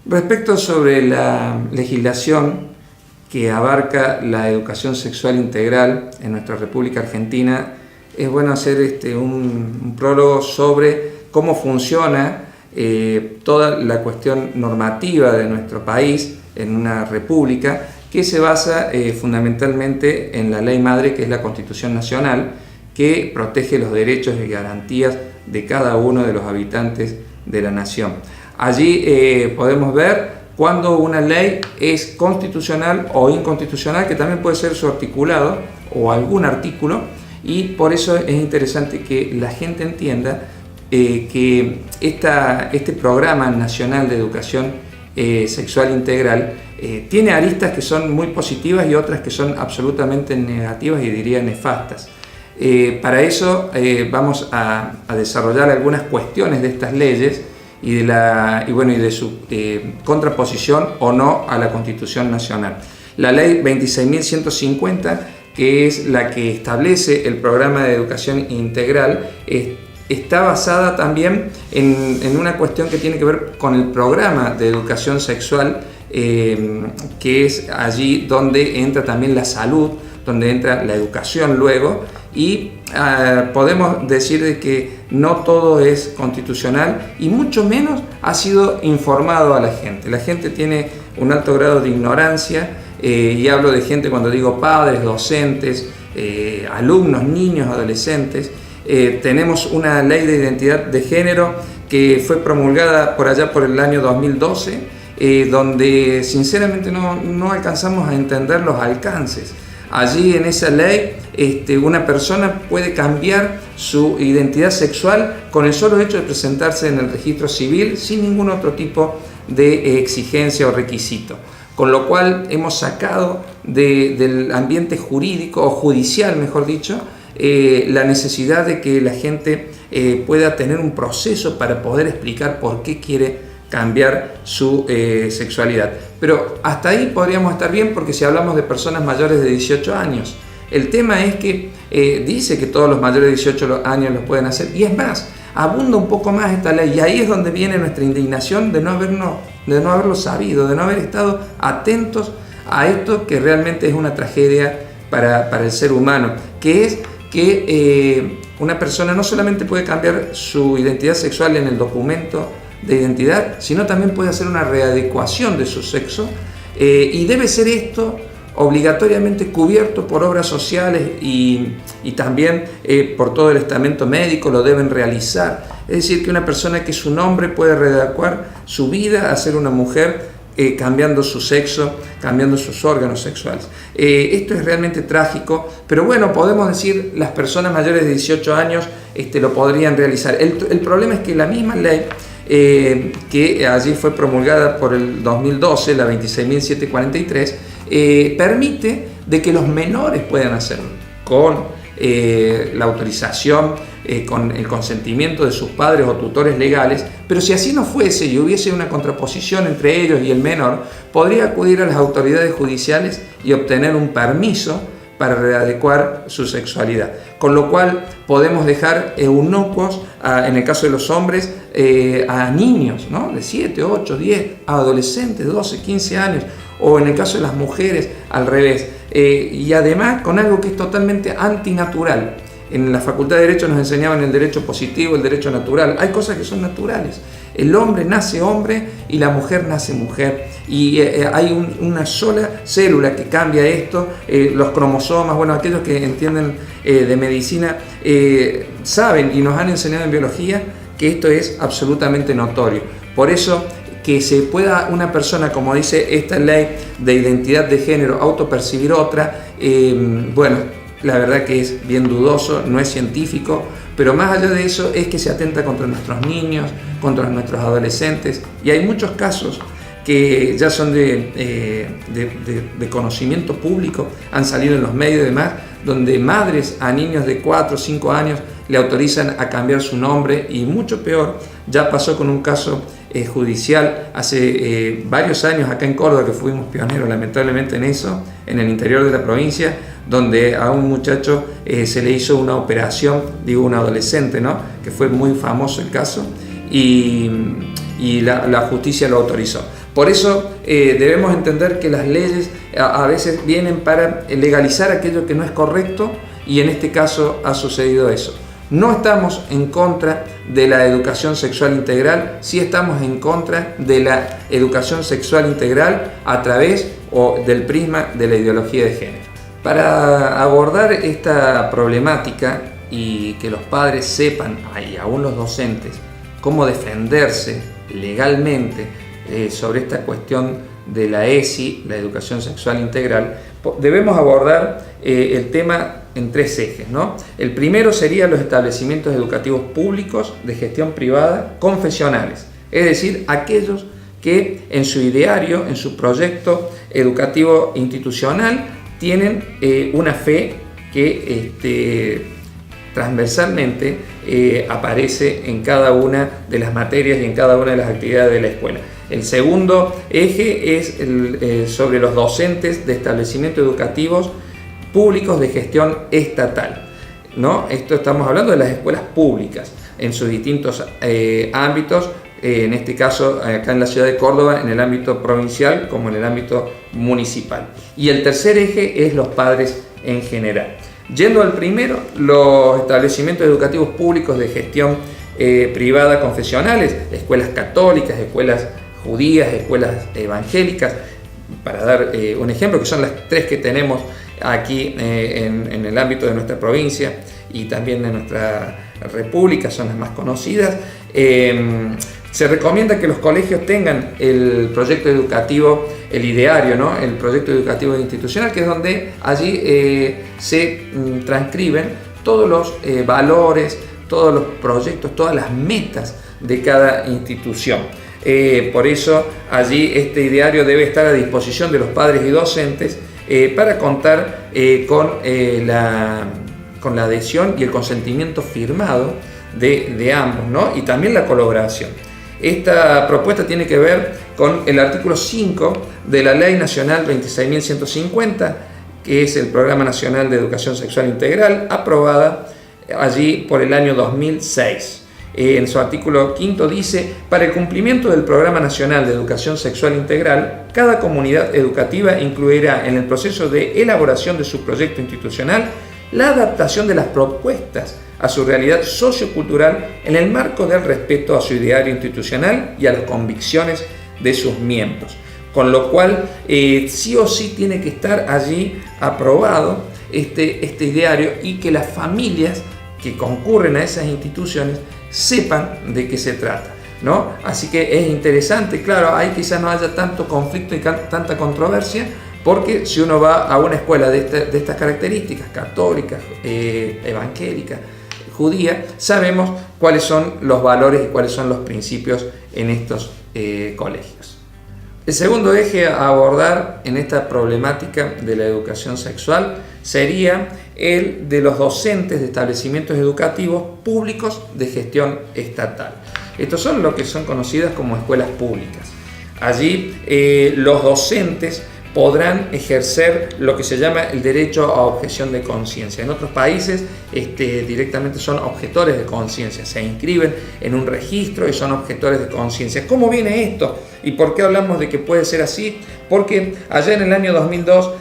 Respecto sobre la legislación que abarca la educación sexual integral en nuestra República Argentina, es bueno hacer un prólogo sobre cómo funciona toda la cuestión normativa de nuestro país en una república que se basa fundamentalmente en la ley madre, que es la Constitución Nacional, que protege los derechos y garantías de cada uno de los habitantes de la nación. Allí podemos ver cuando una ley es constitucional o inconstitucional, que también puede ser su articulado o algún artículo, y por eso es interesante que la gente entienda que este programa nacional de educación sexual integral tiene aristas que son muy positivas y otras que son absolutamente negativas y diría nefastas. Para eso vamos a desarrollar algunas cuestiones de estas leyes y de su contraposición o no a la Constitución Nacional. La ley 26.150, que es la que establece el programa de educación integral, está basada también en una cuestión que tiene que ver con el programa de educación sexual, que es allí donde entra también la salud, donde entra la educación luego, y podemos decir de que no todo es constitucional y mucho menos ha sido informado a la gente. La gente tiene un alto grado de ignorancia, y hablo de gente cuando digo padres, docentes, alumnos, niños, adolescentes. Tenemos una ley de identidad de género que fue promulgada por allá por el año 2012, donde sinceramente no alcanzamos a entender los alcances. Allí en esa ley una persona puede cambiar su identidad sexual con el solo hecho de presentarse en el registro civil sin ningún otro tipo de exigencia o requisito. Con lo cual hemos sacado del ambiente jurídico o judicial, mejor dicho, la necesidad de que la gente pueda tener un proceso para poder explicar por qué quiere cambiar su sexualidad. Pero hasta ahí podríamos estar bien, porque si hablamos de personas mayores de 18 años, el tema es que dice que todos los mayores de 18 años lo pueden hacer, y es más, abunda un poco más esta ley, y ahí es donde viene nuestra indignación de no haberlo sabido, de no haber estado atentos a esto que realmente es una tragedia para el ser humano, que es que una persona no solamente puede cambiar su identidad sexual en el documento de identidad, sino también puede hacer una readecuación de su sexo, y debe ser esto obligatoriamente cubierto por obras sociales y también por todo el estamento médico lo deben realizar. Es decir, que una persona que es un hombre puede readecuar su vida a ser una mujer, cambiando su sexo, cambiando sus órganos sexuales. Esto es realmente trágico, pero bueno, podemos decir las personas mayores de 18 años lo podrían realizar. El problema es que la misma ley que allí fue promulgada por el 2012, la 26.743, permite de que los menores puedan hacerlo con la autorización, con el consentimiento de sus padres o tutores legales, pero si así no fuese y hubiese una contraposición entre ellos y el menor, podría acudir a las autoridades judiciales y obtener un permiso para readecuar su sexualidad. Con lo cual podemos dejar eunucos, en el caso de los hombres, a niños, ¿no? De 7, 8, 10, a adolescentes, 12, 15 años, o en el caso de las mujeres, al revés. Y además con algo que es totalmente antinatural. En la Facultad de Derecho nos enseñaban el derecho positivo, el derecho natural. Hay cosas que son naturales. El hombre nace hombre y la mujer nace mujer. Y hay una sola célula que cambia esto. Los cromosomas, bueno, aquellos que entienden de medicina saben y nos han enseñado en biología que esto es absolutamente notorio. Por eso, que se pueda una persona, como dice esta ley de identidad de género, autopercibir otra, bueno, la verdad que es bien dudoso, no es científico, pero más allá de eso es que se atenta contra nuestros niños, contra nuestros adolescentes, y hay muchos casos que ya son de conocimiento público, han salido en los medios y demás, donde madres a niños de 4 o 5 años le autorizan a cambiar su nombre, y mucho peor, ya pasó con un caso judicial hace varios años acá en Córdoba, que fuimos pioneros lamentablemente en eso, en el interior de la provincia, donde a un muchacho se le hizo una operación, digo un adolescente, ¿no? Que fue muy famoso el caso, y la justicia lo autorizó. Por eso debemos entender que las leyes a veces vienen para legalizar aquello que no es correcto, y en este caso ha sucedido eso. No estamos en contra de la educación sexual integral, sí estamos en contra de la educación sexual integral a través del prisma de la ideología de género. Para abordar esta problemática y que los padres sepan, y aún los docentes, cómo defenderse legalmente sobre esta cuestión de la ESI, la educación sexual integral, debemos abordar el tema en tres ejes, ¿no? El primero sería los establecimientos educativos públicos de gestión privada confesionales, es decir, aquellos que en su ideario, en su proyecto educativo institucional, tienen una fe que transversalmente aparece en cada una de las materias y en cada una de las actividades de la escuela. El segundo eje es sobre los docentes de establecimientos educativos públicos de gestión estatal, ¿no? Esto estamos hablando de las escuelas públicas en sus distintos ámbitos, en este caso acá en la ciudad de Córdoba, en el ámbito provincial como en el ámbito municipal. Y el tercer eje es los padres en general. Yendo al primero, los establecimientos educativos públicos de gestión privada confesionales, escuelas católicas, escuelas judías, escuelas evangélicas, para dar un ejemplo, que son las tres que tenemos aquí en el ámbito de nuestra provincia y también de nuestra república, son las más conocidas. Se recomienda que los colegios tengan el proyecto educativo, el ideario, ¿no? El proyecto educativo institucional, que es donde allí se transcriben todos los valores, todos los proyectos, todas las metas de cada institución. Por eso allí este ideario debe estar a disposición de los padres y docentes para contar con la adhesión y el consentimiento firmado de ambos, ¿no? Y también la colaboración. Esta propuesta tiene que ver con el artículo 5 de la Ley Nacional 26.150, que es el Programa Nacional de Educación Sexual Integral, aprobada allí por el año 2006. En su artículo 5 dice: para el cumplimiento del Programa Nacional de Educación Sexual Integral, cada comunidad educativa incluirá en el proceso de elaboración de su proyecto institucional la adaptación de las propuestas a su realidad sociocultural en el marco del respeto a su ideario institucional y a las convicciones de sus miembros. Con lo cual, sí o sí tiene que estar allí aprobado este ideario, y que las familias que concurren a esas instituciones sepan de qué se trata, ¿no? Así que es interesante, claro, ahí quizás no haya tanto conflicto y tanta controversia, porque si uno va a una escuela de estas características, católica, evangélica, judía, sabemos cuáles son los valores y cuáles son los principios en estos colegios. El segundo eje a abordar en esta problemática de la educación sexual sería el de los docentes de establecimientos educativos públicos de gestión estatal. Estos son lo que son conocidas como escuelas públicas. Allí los docentes podrán ejercer lo que se llama el derecho a objeción de conciencia. En otros países directamente son objetores de conciencia, se inscriben en un registro y son objetores de conciencia. ¿Cómo viene esto? ¿Y por qué hablamos de que puede ser así? Porque allá en el año 2002,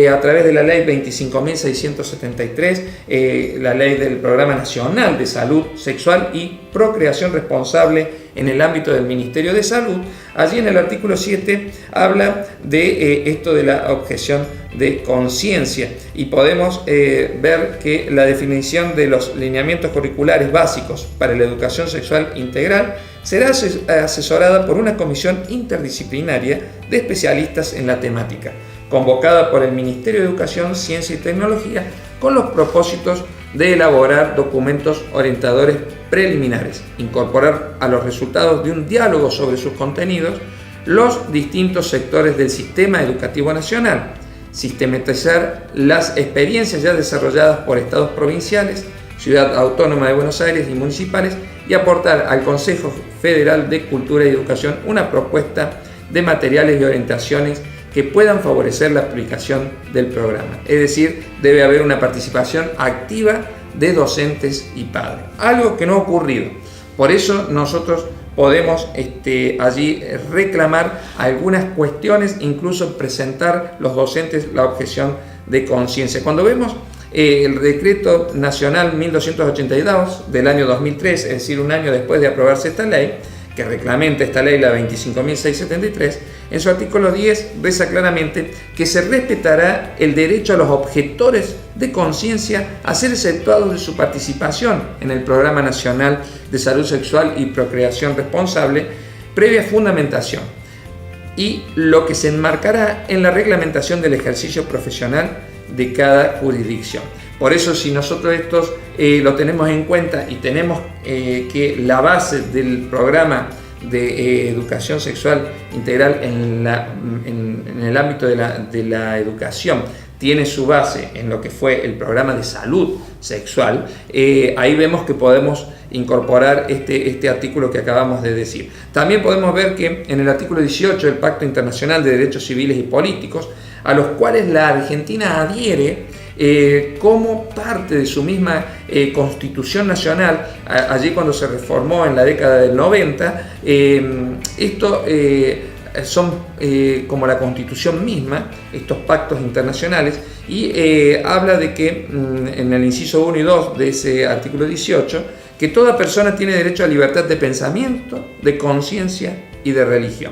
a través de la ley 25.673, la ley del Programa Nacional de Salud Sexual y Procreación Responsable en el ámbito del Ministerio de Salud, allí en el artículo 7 habla de esto de la objeción de conciencia, y podemos ver que la definición de los lineamientos curriculares básicos para la educación sexual integral será asesorada por una comisión interdisciplinaria de especialistas en la temática, convocada por el Ministerio de Educación, Ciencia y Tecnología, con los propósitos de elaborar documentos orientadores preliminares, incorporar a los resultados de un diálogo sobre sus contenidos los distintos sectores del sistema educativo nacional, sistematizar las experiencias ya desarrolladas por estados provinciales Ciudad Autónoma de Buenos Aires y municipales, y aportar al Consejo Federal de Cultura y Educación una propuesta de materiales y orientaciones que puedan favorecer la aplicación del programa. Es decir, debe haber una participación activa de docentes y padres, algo que no ha ocurrido. Por eso nosotros podemos allí reclamar algunas cuestiones, incluso presentar los docentes la objeción de conciencia. Cuando vemos el Decreto Nacional 1282 del año 2003, es decir, un año después de aprobarse esta ley, que reglamenta esta ley, la 25.673, en su artículo 10 reza claramente que se respetará el derecho a los objetores de conciencia a ser exceptuados de su participación en el Programa Nacional de Salud Sexual y Procreación Responsable, previa fundamentación, y lo que se enmarcará en la reglamentación del ejercicio profesional de cada jurisdicción. Por eso, si nosotros lo tenemos en cuenta y tenemos que la base del programa de educación sexual integral en el ámbito de la educación tiene su base en lo que fue el programa de salud sexual, ahí vemos que podemos incorporar este artículo que acabamos de decir. También podemos ver que en el artículo 18 del Pacto Internacional de Derechos Civiles y Políticos, a los cuales la Argentina adhiere como parte de su misma Constitución Nacional, allí cuando se reformó en la década del 90, son como la Constitución misma, estos pactos internacionales, y habla de que en el inciso 1 y 2 de ese artículo 18, que toda persona tiene derecho a libertad de pensamiento, de conciencia y de religión.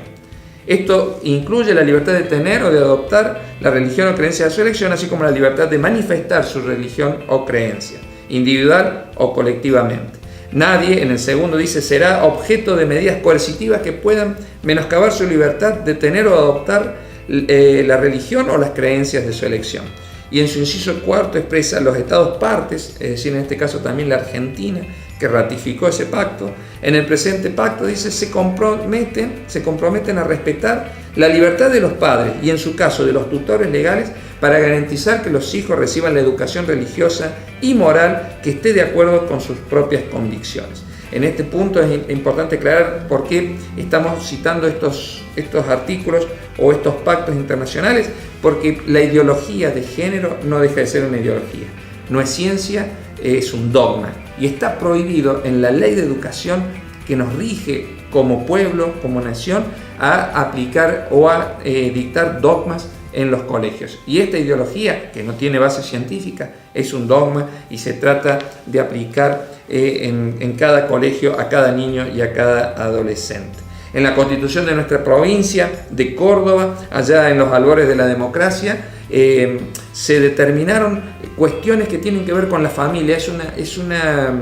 Esto incluye la libertad de tener o de adoptar la religión o creencia de su elección, así como la libertad de manifestar su religión o creencia, individual o colectivamente. Nadie, en el segundo dice, será objeto de medidas coercitivas que puedan menoscabar su libertad de tener o adoptar la religión o las creencias de su elección. Y en su inciso cuarto expresa los estados partes, es decir, en este caso también la Argentina, que ratificó ese pacto. En el presente pacto dice se comprometen a respetar la libertad de los padres y en su caso de los tutores legales para garantizar que los hijos reciban la educación religiosa y moral que esté de acuerdo con sus propias convicciones. En este punto es importante aclarar por qué estamos citando estos artículos o estos pactos internacionales, porque la ideología de género no deja de ser una ideología. No es ciencia, es un dogma y está prohibido en la ley de educación que nos rige como pueblo, como nación, a aplicar o a dictar dogmas en los colegios. Y esta ideología, que no tiene base científica, es un dogma y se trata de aplicar en cada colegio a cada niño y a cada adolescente. En la Constitución de nuestra provincia de Córdoba, allá en los albores de la democracia, se determinaron cuestiones que tienen que ver con la familia. Es una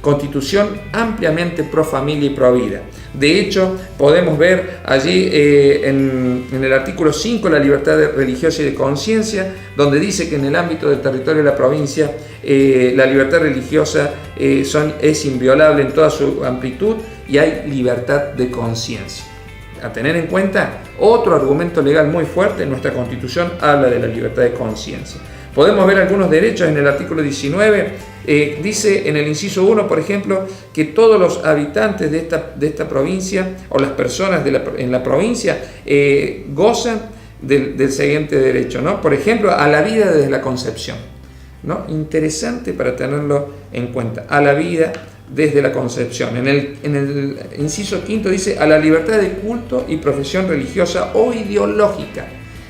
Constitución ampliamente pro familia y pro vida. De hecho, podemos ver allí en el artículo 5 la libertad religiosa y de conciencia, donde dice que en el ámbito del territorio de la provincia la libertad religiosa es inviolable en toda su amplitud y hay libertad de conciencia. A tener en cuenta, otro argumento legal muy fuerte en nuestra Constitución habla de la libertad de conciencia. Podemos ver algunos derechos en el artículo 19, dice en el inciso 1, por ejemplo, que todos los habitantes de esta provincia o las personas en la provincia gozan del siguiente derecho, ¿no? Por ejemplo, a la vida desde la concepción, ¿no? Interesante para tenerlo en cuenta, a la vida desde la concepción. En el inciso 5 dice a la libertad de culto y profesión religiosa o ideológica.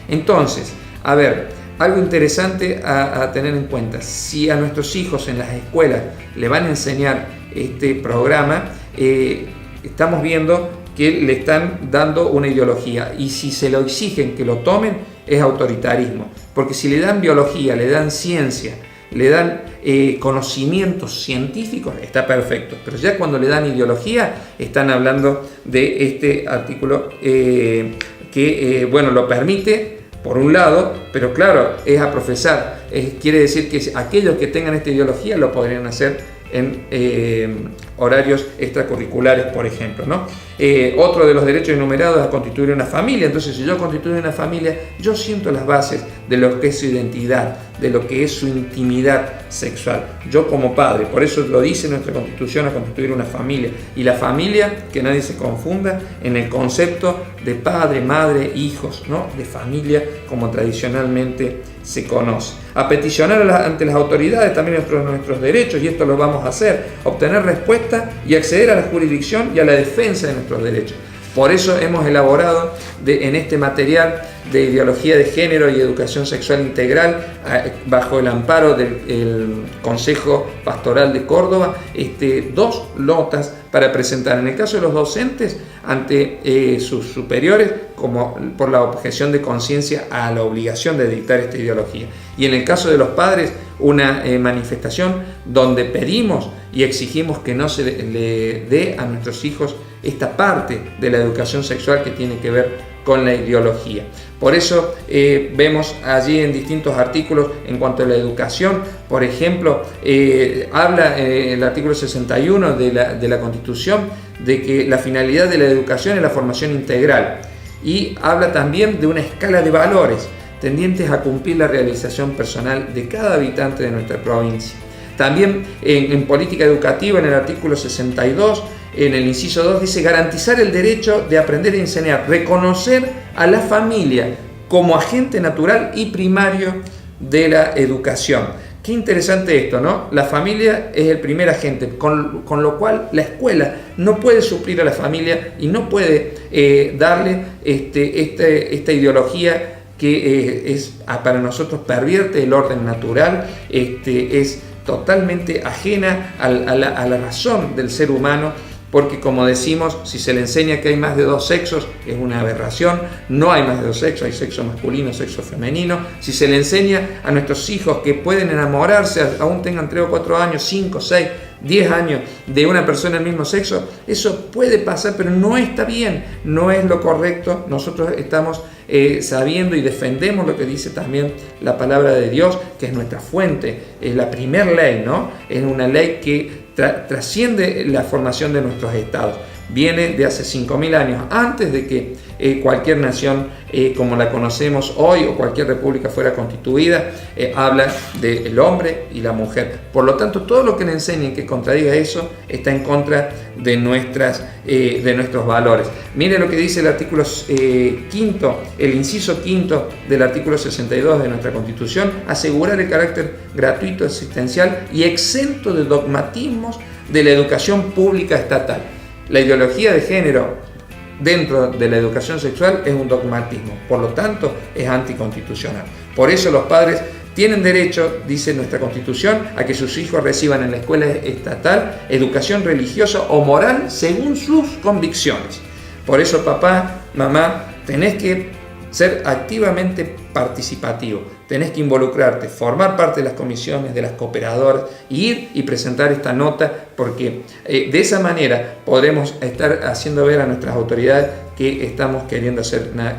Entonces, a ver, algo interesante a tener en cuenta: si a nuestros hijos en las escuelas le van a enseñar este programa, estamos viendo que le están dando una ideología, y si se lo exigen que lo tomen es autoritarismo, porque si le dan biología, le dan ciencia, le dan conocimientos científicos, está perfecto, pero ya cuando le dan ideología están hablando de este artículo que lo permite por un lado, pero claro, es a profesar. Quiere decir que aquellos que tengan esta ideología lo podrían hacer en horarios extracurriculares, por ejemplo, ¿no? Otro de los derechos enumerados es a constituir una familia. Entonces, si yo constituyo una familia, yo siento las bases de lo que es su identidad, de lo que es su intimidad sexual. Yo como padre, por eso lo dice nuestra Constitución, a constituir una familia. Y la familia, que nadie se confunda en el concepto de padre, madre, hijos, ¿no? De familia como tradicionalmente se conoce. A peticionar ante las autoridades también nuestros derechos, y esto lo vamos a hacer, obtener respuesta y acceder a la jurisdicción y a la defensa de nuestros derechos. Por eso hemos elaborado en este material de ideología de género y educación sexual integral, bajo el amparo del Consejo Pastoral de Córdoba, 2 notas para presentar, en el caso de los docentes, ante sus superiores, como por la objeción de conciencia a la obligación de dictar esta ideología. Y en el caso de los padres, una manifestación donde pedimos y exigimos que no se le dé a nuestros hijos esta parte de la educación sexual que tiene que ver con la ideología. Por eso vemos allí en distintos artículos en cuanto a la educación, por ejemplo, habla el artículo 61 de la Constitución de que la finalidad de la educación es la formación integral, y habla también de una escala de valores tendientes a cumplir la realización personal de cada habitante de nuestra provincia. También en política educativa, en el artículo 62, en el inciso 2, dice garantizar el derecho de aprender e enseñar, reconocer a la familia como agente natural y primario de la educación. Qué interesante esto, ¿no? La familia es el primer agente, con lo cual la escuela no puede suplir a la familia y no puede darle esta ideología que es para nosotros pervierte el orden natural, es totalmente ajena a la razón del ser humano, porque como decimos, si se le enseña que hay más de 2 sexos, es una aberración. No hay más de 2 sexos, hay sexo masculino, sexo femenino. Si se le enseña a nuestros hijos que pueden enamorarse, aún tengan 3 o 4 años, 5, 6, 10 años, de una persona del mismo sexo, eso puede pasar, pero no está bien, no es lo correcto. Nosotros estamos sabiendo y defendemos lo que dice también la palabra de Dios, que es nuestra fuente, es la primer ley, ¿no? Es una ley que trasciende la formación de nuestros estados. Viene de hace 5.000 años, antes de que cualquier nación como la conocemos hoy o cualquier república fuera constituida, habla del hombre y la mujer. Por lo tanto, todo lo que le enseñen que contradiga eso está en contra de nuestros valores. Mire lo que dice el artículo 5, el inciso 5 del artículo 62 de nuestra Constitución: asegurar el carácter gratuito, existencial y exento de dogmatismos de la educación pública estatal. La ideología de género dentro de la educación sexual es un dogmatismo, por lo tanto es anticonstitucional. Por eso los padres tienen derecho, dice nuestra Constitución, a que sus hijos reciban en la escuela estatal educación religiosa o moral según sus convicciones. Por eso, papá, mamá, tenés que ser activamente participativo, tenés que involucrarte, formar parte de las comisiones, de las cooperadoras, ir y presentar esta nota, porque de esa manera podremos estar haciendo ver a nuestras autoridades que estamos queriendo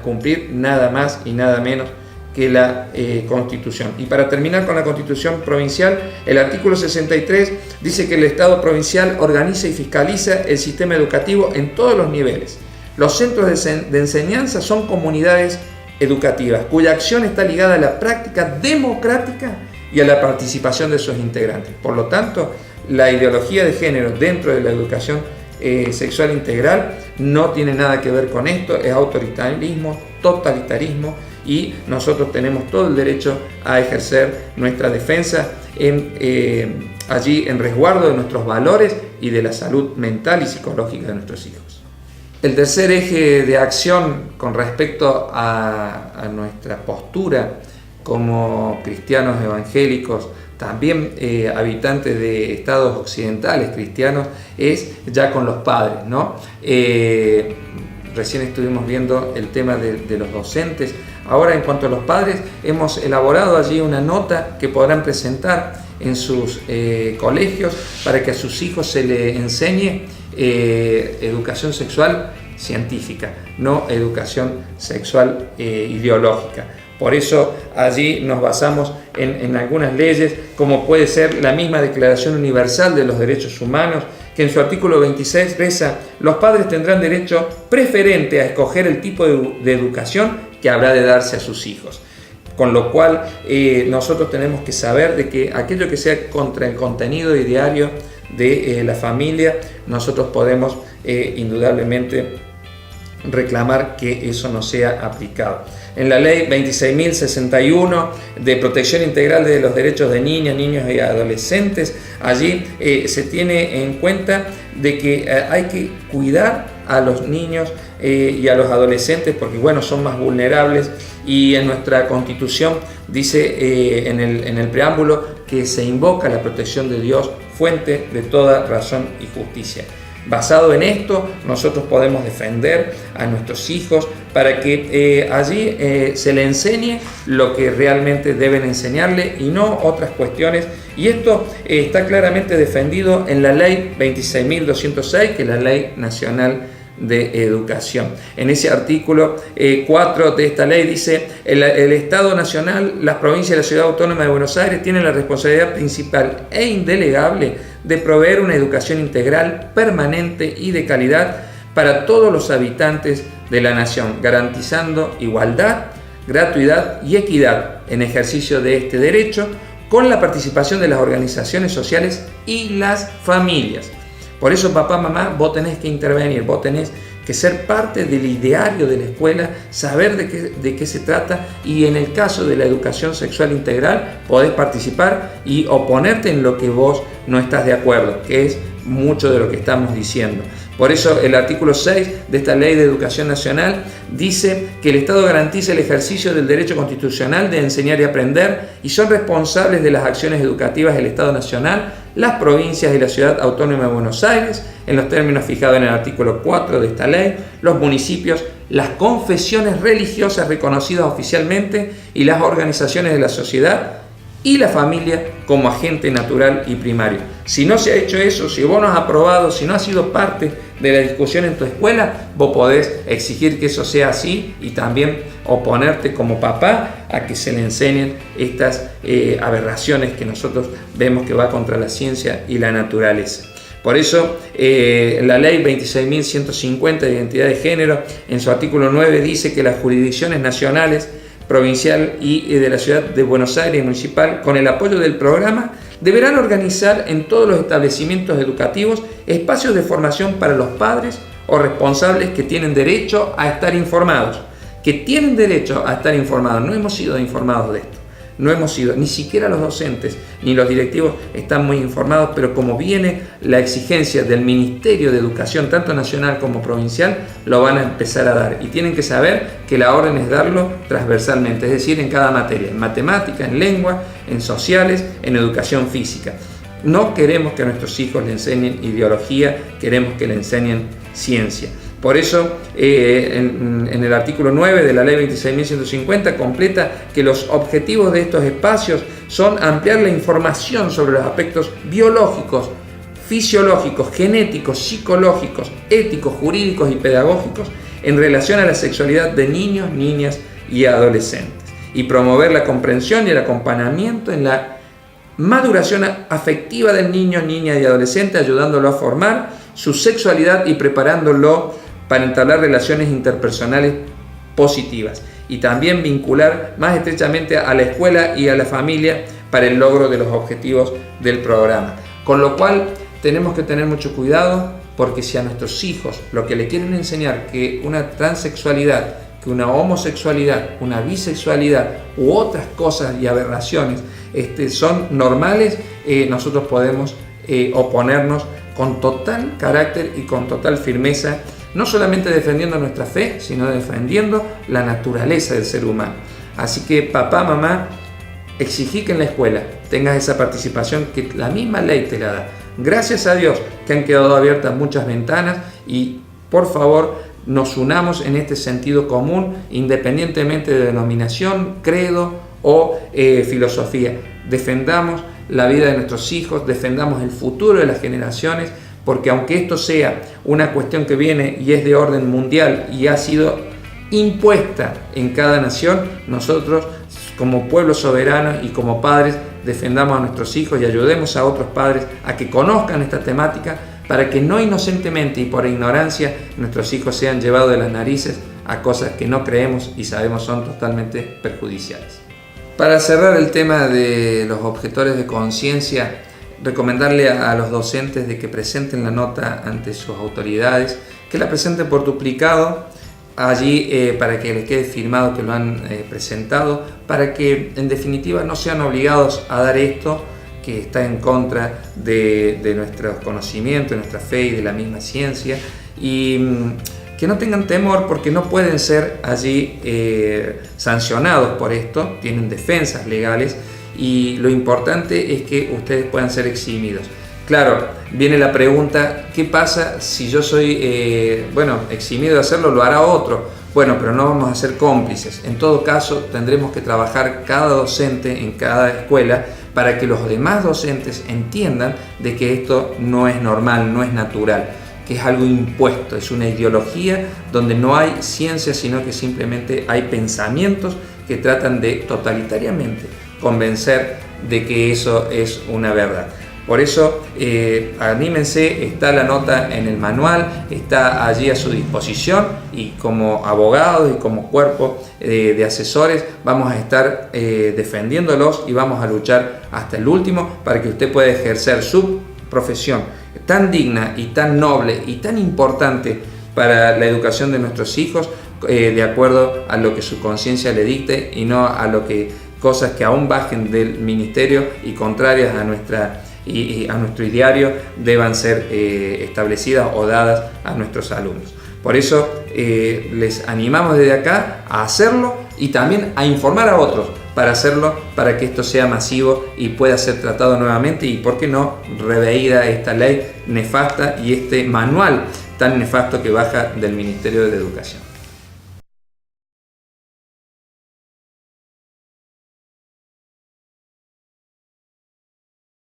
cumplir nada más y nada menos que la Constitución. Y para terminar con la Constitución provincial, el artículo 63 dice que el Estado provincial organiza y fiscaliza el sistema educativo en todos los niveles. Los centros de enseñanza son comunidades educativas, cuya acción está ligada a la práctica democrática y a la participación de sus integrantes. Por lo tanto, la ideología de género dentro de la educación sexual integral no tiene nada que ver con esto, es autoritarismo, totalitarismo, y nosotros tenemos todo el derecho a ejercer nuestra defensa allí en resguardo de nuestros valores y de la salud mental y psicológica de nuestros hijos. El tercer eje de acción con respecto a nuestra postura como cristianos evangélicos, también habitantes de estados occidentales cristianos, es ya con los padres, ¿no? Recién estuvimos viendo el tema de los docentes. Ahora, en cuanto a los padres, hemos elaborado allí una nota que podrán presentar en sus colegios para que a sus hijos se les enseñe educación sexual científica, no educación sexual ideológica. Por eso allí nos basamos en algunas leyes, como puede ser la misma Declaración Universal de los Derechos Humanos, que en su artículo 26 reza: los padres tendrán derecho preferente a escoger el tipo de educación que habrá de darse a sus hijos. Con lo cual nosotros tenemos que saber de que aquello que sea contra el contenido ideario de la familia, nosotros podemos indudablemente reclamar que eso no sea aplicado. En la ley 26.061 de protección integral de los derechos de niñas, niños y adolescentes, allí se tiene en cuenta de que hay que cuidar a los niños y a los adolescentes porque bueno, son más vulnerables, y en nuestra Constitución dice en el preámbulo que se invoca la protección de Dios, fuente de toda razón y justicia. Basado en esto, nosotros podemos defender a nuestros hijos para que allí se le enseñe lo que realmente deben enseñarle y no otras cuestiones. Y esto está claramente defendido en la ley 26.206, que es la Ley Nacional de Educación. En ese artículo 4 de esta ley dice: el Estado Nacional, las provincias y la Ciudad Autónoma de Buenos Aires tienen la responsabilidad principal e indelegable de proveer una educación integral, permanente y de calidad para todos los habitantes de la nación, garantizando igualdad, gratuidad y equidad en ejercicio de este derecho, con la participación de las organizaciones sociales y las familias. Por eso, papá, mamá, vos tenés que intervenir, vos tenés que ser parte del ideario de la escuela, saber de qué se trata, y en el caso de la educación sexual integral podés participar y oponerte en lo que vos no estás de acuerdo, que es mucho de lo que estamos diciendo. Por eso el artículo 6 de esta Ley de Educación Nacional dice que el Estado garantiza el ejercicio del derecho constitucional de enseñar y aprender, y son responsables de las acciones educativas del Estado Nacional, las provincias y la Ciudad Autónoma de Buenos Aires, en los términos fijados en el artículo 4 de esta ley, los municipios, las confesiones religiosas reconocidas oficialmente y las organizaciones de la sociedad, y la familia como agente natural y primario. Si no se ha hecho eso, si vos no has aprobado, si no has sido parte de la discusión en tu escuela, vos podés exigir que eso sea así y también oponerte como papá a que se le enseñen estas aberraciones que nosotros vemos que va contra la ciencia y la naturaleza. Por eso la ley 26.150 de identidad de género, en su artículo 9, dice que las jurisdicciones nacionales, provincial y de la Ciudad de Buenos Aires municipal, con el apoyo del programa, deberán organizar en todos los establecimientos educativos espacios de formación para los padres o responsables que tienen derecho a estar informados. Que tienen derecho a estar informados. No hemos sido informados de esto. No hemos sido, ni siquiera los docentes ni los directivos están muy informados, pero como viene la exigencia del Ministerio de Educación, tanto nacional como provincial, lo van a empezar a dar. Y tienen que saber que la orden es darlo transversalmente, es decir, en cada materia, en matemática, en lengua, en sociales, en educación física. No queremos que a nuestros hijos le enseñen ideología, queremos que le enseñen ciencia. Por eso, en el artículo 9 de la ley 26.150 completa que los objetivos de estos espacios son ampliar la información sobre los aspectos biológicos, fisiológicos, genéticos, psicológicos, éticos, jurídicos y pedagógicos en relación a la sexualidad de niños, niñas y adolescentes, y promover la comprensión y el acompañamiento en la maduración afectiva del niño, niña y adolescente, ayudándolo a formar su sexualidad y preparándolo para entablar relaciones interpersonales positivas, y también vincular más estrechamente a la escuela y a la familia para el logro de los objetivos del programa. Con lo cual tenemos que tener mucho cuidado, porque si a nuestros hijos lo que le quieren enseñar que una transexualidad, que una homosexualidad, una bisexualidad u otras cosas y aberraciones son normales, nosotros podemos oponernos con total carácter y con total firmeza, no solamente defendiendo nuestra fe, sino defendiendo la naturaleza del ser humano. Así que papá, mamá, exigí que en la escuela tengas esa participación que la misma ley te la da. Gracias a Dios que han quedado abiertas muchas ventanas, y por favor nos unamos en este sentido común, independientemente de denominación, credo o filosofía. Defendamos la vida de nuestros hijos, defendamos el futuro de las generaciones, porque aunque esto sea una cuestión que viene y es de orden mundial y ha sido impuesta en cada nación, nosotros como pueblo soberano y como padres defendamos a nuestros hijos y ayudemos a otros padres a que conozcan esta temática para que no inocentemente y por ignorancia nuestros hijos sean llevados de las narices a cosas que no creemos y sabemos son totalmente perjudiciales. Para cerrar el tema de los objetores de conciencia, recomendarle a los docentes de que presenten la nota ante sus autoridades, que la presenten por duplicado allí para que les quede firmado que lo han presentado, para que en definitiva no sean obligados a dar esto que está en contra de nuestros conocimientos, de nuestra fe y de la misma ciencia, y que no tengan temor porque no pueden ser allí sancionados por esto, tienen defensas legales y lo importante es que ustedes puedan ser eximidos. Claro, viene la pregunta, ¿qué pasa si yo soy eximido de hacerlo? Lo hará otro. Bueno, pero no vamos a ser cómplices. En todo caso, tendremos que trabajar cada docente en cada escuela para que los demás docentes entiendan de que esto no es normal, no es natural, que es algo impuesto, es una ideología donde no hay ciencia, sino que simplemente hay pensamientos que tratan de totalitariamente convencer de que eso es una verdad. Por eso, anímense, está la nota en el manual, está allí a su disposición y como abogados y como cuerpo de asesores vamos a estar defendiéndolos y vamos a luchar hasta el último para que usted pueda ejercer su profesión tan digna y tan noble y tan importante para la educación de nuestros hijos de acuerdo a lo que su conciencia le dicte y no a lo que cosas que aún bajen del ministerio y contrarias a nuestro ideario deban ser establecidas o dadas a nuestros alumnos. Por eso les animamos desde acá a hacerlo y también a informar a otros para hacerlo, para que esto sea masivo y pueda ser tratado nuevamente y, ¿por qué no?, reveída esta ley nefasta y este manual tan nefasto que baja del Ministerio de Educación.